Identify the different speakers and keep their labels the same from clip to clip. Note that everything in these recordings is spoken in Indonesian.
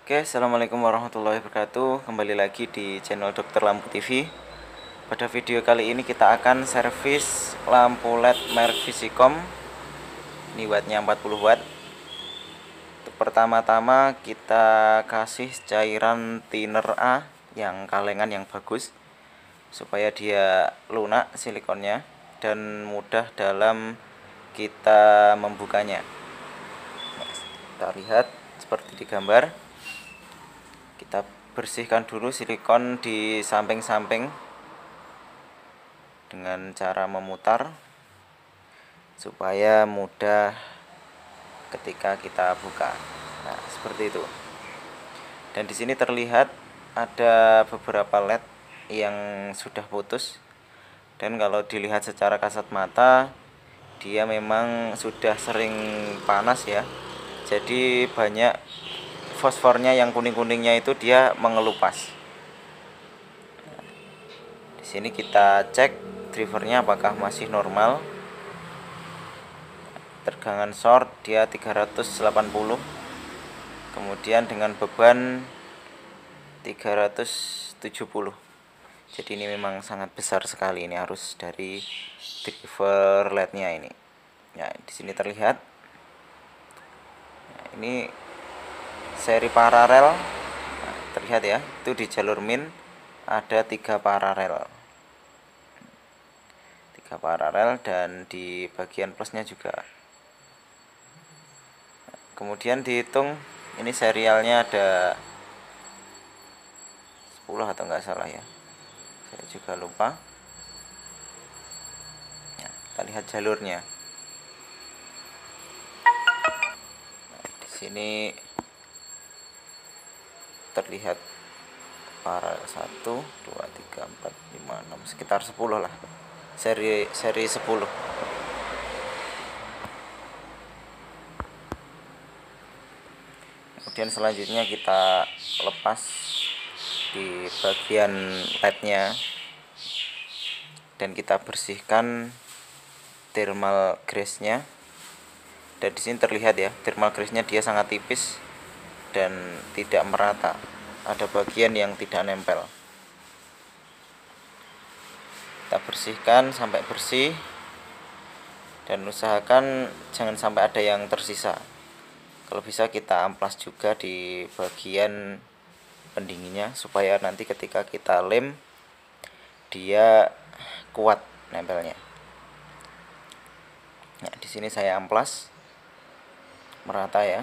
Speaker 1: Oke, assalamualaikum warahmatullahi wabarakatuh. Kembali lagi di channel Dokter Lampu TV. Pada video kali ini kita akan servis lampu LED merek Visicom. Ini wattnya 40 watt. Untuk pertama-tama kita kasih cairan thinner A yang kalengan yang bagus, supaya dia lunak silikonnya dan mudah dalam kita membukanya. Kita lihat seperti di gambar. Kita bersihkan dulu silikon di samping-samping dengan cara memutar supaya mudah ketika kita buka. Nah, seperti itu. Dan di sini terlihat ada beberapa LED yang sudah putus. Dan kalau dilihat secara kasat mata, dia memang sudah sering panas ya. Jadi banyak fosfornya yang kuning-kuningnya itu dia mengelupas. Di sini kita cek drivernya apakah masih normal. Tegangan short dia 380. Kemudian dengan beban 370. Jadi ini memang sangat besar sekali, ini harus dari driver LED-nya ini. Ya, di sini terlihat. Nah, ini seri paralel. Nah, terlihat ya, itu di jalur min ada 3 paralel. 3 paralel dan di bagian plusnya juga. Kemudian dihitung, ini serialnya ada 10 atau enggak salah ya, saya juga lupa. Nah, kita lihat jalurnya. Nah, di sini terlihat paralel 1, 2, 3, 4, 5, 6, sekitar 10 lah, seri 10. Kemudian selanjutnya kita lepas di bagian LED-nya dan kita bersihkan thermal grease-nya. Dan di sini terlihat ya, thermal grease-nya dia sangat tipis dan tidak merata. Ada bagian yang tidak nempel. Kita bersihkan sampai bersih dan usahakan jangan sampai ada yang tersisa. Kalau bisa kita amplas juga di bagian pendinginnya supaya nanti ketika kita lem dia kuat nempelnya. Nah, di sini saya amplas merata ya.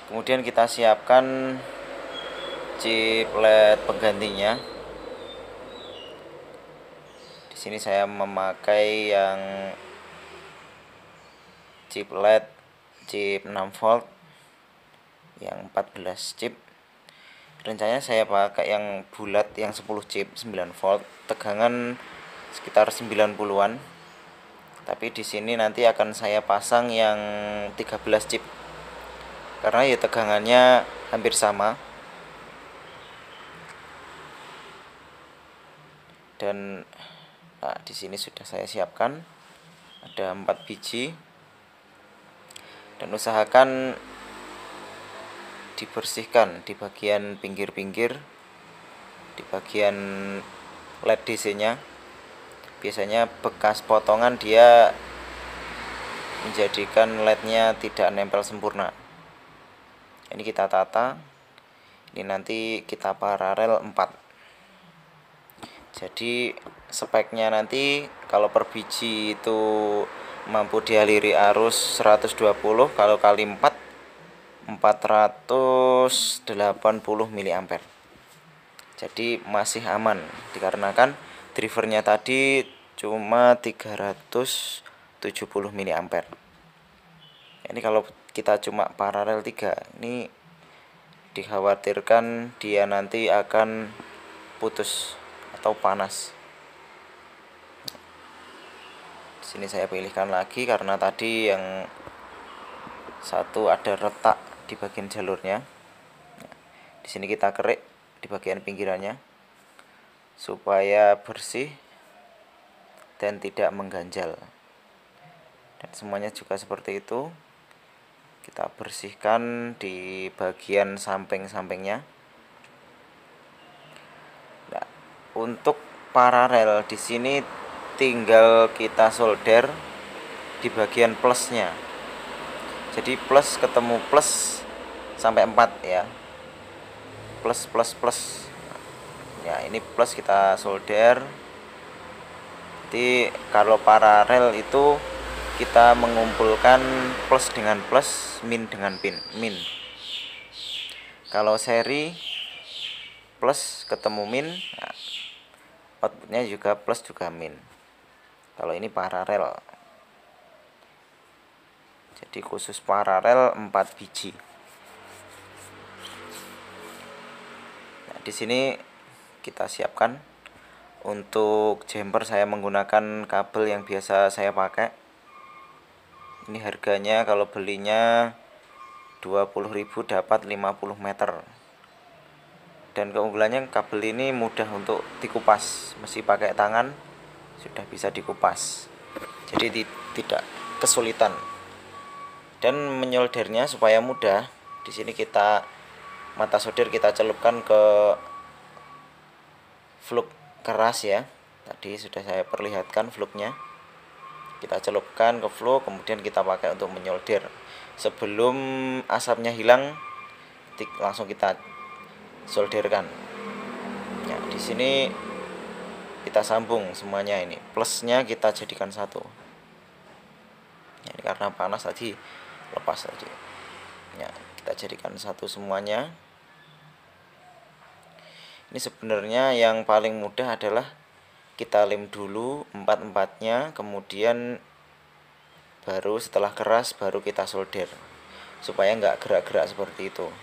Speaker 1: Kemudian kita siapkan chip LED penggantinya. Di sini saya memakai yang chip LED chip 6 volt yang 14 chip. Rencananya saya pakai yang bulat yang 10 chip 9 volt, tegangan sekitar 90-an. Tapi di sini nanti akan saya pasang yang 13 chip. Karena ya tegangannya hampir sama. Dan nah, di sini sudah saya siapkan ada 4 biji. Dan usahakan dibersihkan di bagian pinggir-pinggir, di bagian LED DC-nya. Biasanya bekas potongan dia menjadikan LED-nya tidak nempel sempurna. Ini kita tata. Ini nanti kita paralel 4. Jadi speknya nanti kalau per biji itu mampu dialiri arus 120, kalau kali 4 480 mA. Jadi masih aman dikarenakan drivernya tadi cuma 370 mA. Ini kalau kita cuma paralel 3, ini dikhawatirkan dia nanti akan putus atau panas. Di sini saya pilihkan lagi karena tadi yang satu ada retak di bagian jalurnya. Di sini kita kerik di bagian pinggirannya supaya bersih dan tidak mengganjal. Dan semuanya juga seperti itu. Kita bersihkan di bagian samping-sampingnya. Nah, untuk paralel di sini tinggal kita solder di bagian plusnya. Jadi plus ketemu plus sampai 4 ya. Plus plus plus. Ya, ini plus kita solder. Jadi kalau paralel itu kita mengumpulkan plus dengan plus, min dengan min. Kalau seri plus ketemu min, nah, outputnya juga plus juga min. Kalau ini paralel. Jadi khusus paralel 4 biji. Nah, di sini kita siapkan. Untuk jumper saya menggunakan kabel yang biasa saya pakai. Ini harganya kalau belinya 20.000 dapat 50 meter. Dan keunggulannya kabel ini mudah untuk dikupas, mesti pakai tangan sudah bisa dikupas. Jadi tidak kesulitan. Dan menyoldernya supaya mudah, di sini kita mata solder kita celupkan ke fluk keras ya. Tadi sudah saya perlihatkan fluknya. Kita celupkan ke fluk, kemudian kita pakai untuk menyolder. Sebelum asapnya hilang, langsung kita solderkan. Ya, di sini kita sambung semuanya ini. Plusnya kita jadikan satu. Ya, ini karena panas tadi lepas tadi. Ya, kita jadikan satu semuanya. Ini sebenarnya yang paling mudah adalah kita lem dulu empat-empatnya, kemudian baru setelah keras baru kita solder, supaya nggak gerak-gerak seperti itu.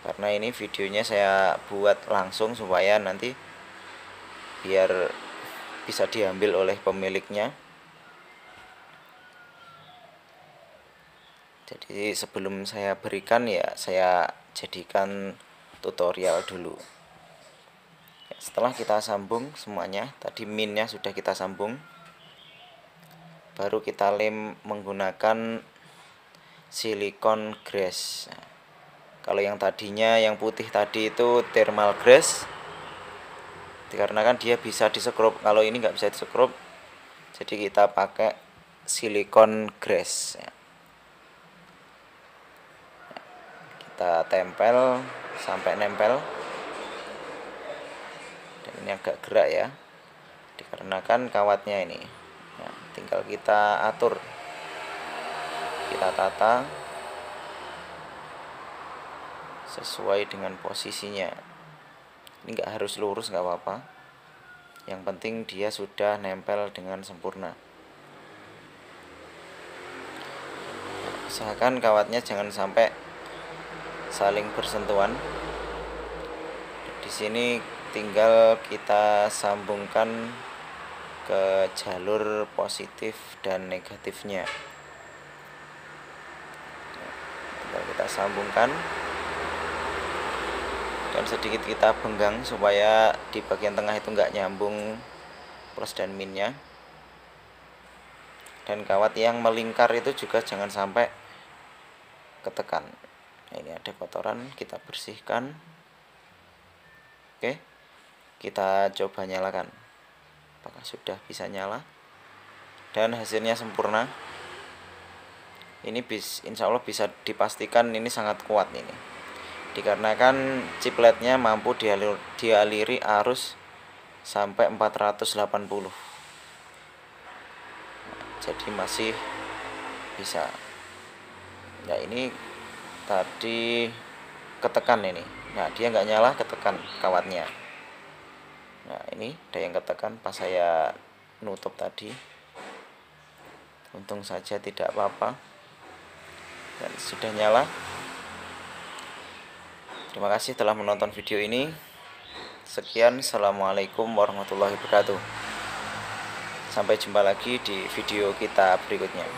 Speaker 1: Karena ini videonya saya buat langsung supaya nanti biar bisa diambil oleh pemiliknya. Jadi sebelum saya berikan ya saya jadikan tutorial dulu. Setelah kita sambung semuanya, tadi minnya sudah kita sambung, baru kita lem menggunakan silikon grease. Kalau yang tadinya yang putih tadi itu thermal grease, dikarenakan dia bisa disekrup. Kalau ini nggak bisa disekrup, jadi kita pakai silikon grease. Kita tempel sampai nempel. Ini agak gerak ya, dikarenakan kawatnya ini. Nah, tinggal kita atur, kita tata sesuai dengan posisinya. Ini nggak harus lurus, nggak apa-apa. Yang penting dia sudah nempel dengan sempurna. Usahakan kawatnya jangan sampai saling bersentuhan. Di sini tinggal kita sambungkan ke jalur positif dan negatifnya. Tinggal kita sambungkan dan sedikit kita benggang supaya di bagian tengah itu nggak nyambung plus dan minnya. Dan kawat yang melingkar itu juga jangan sampai ketekan. Nah, ini ada kotoran, kita bersihkan. Oke, kita coba nyalakan. Apakah sudah bisa nyala? Dan hasilnya sempurna. Ini insya Allah bisa dipastikan ini sangat kuat ini, dikarenakan chip LED-nya mampu dialiri arus sampai 480. Jadi masih bisa. Nah, ini tadi ketekan ini. Nah, dia nggak nyala, ketekan kawatnya. Nah, ini ada yang ketekan pas saya nutup tadi. Untung saja tidak apa-apa. Dan sudah nyala. Terima kasih telah menonton video ini. Sekian, assalamualaikum warahmatullahi wabarakatuh. Sampai jumpa lagi di video kita berikutnya.